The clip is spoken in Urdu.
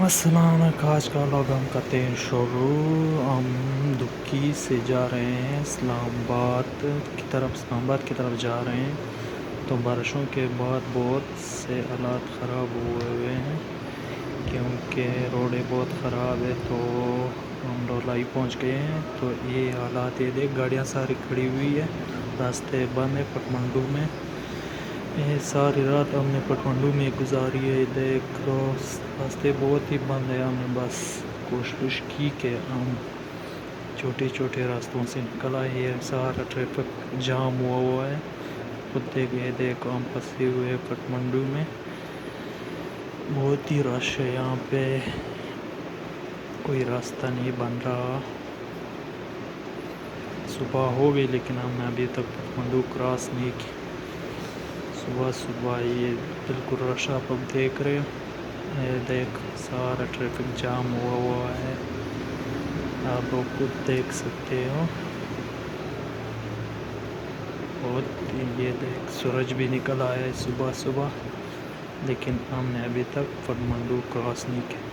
السلام علیکم، آج کا لوگ ہم کرتے ہیں شروع. ہم دکی سے جا رہے ہیں اسلام آباد کی طرف جا رہے ہیں. تو بارشوں کے بعد بہت سے حالات خراب ہوئے ہیں کیونکہ روڈیں بہت خراب ہے. تو ہم ڈولائی پہنچ گئے ہیں. تو یہ حالات یہ دیکھ گاڑیاں ساری کھڑی ہوئی ہے، راستے بند ہے پٹمنڈو میں. ساری رات ہم نے پٹمنڈو میں گزاری ہے. دیکھو راستے بہت ہی بند ہے. ہم نے بس کوشش کی کہ ہم چھوٹے راستوں سے نکل آئے. یہ سارا ٹریفک جام ہوا ہے. خود دیکھو ہم پھنسے ہوئے پٹمنڈو میں. بہت ہی رش ہے یہاں پہ، کوئی راستہ نہیں بن رہا. صبح ہو گئی لیکن ہم نے ابھی تک پٹمنڈو کراس نہیں کی. صبح یہ بالکل رش آپ اب دیکھ رہے ہو. یہ دیکھ سارا ٹریفک جام ہوا ہے، آپ لوگ خود دیکھ سکتے ہو. بہت یہ دیکھ سورج بھی نکل آیا ہے صبح لیکن ہم نے ابھی تک پٹمنڈو کراس نہیں کیا.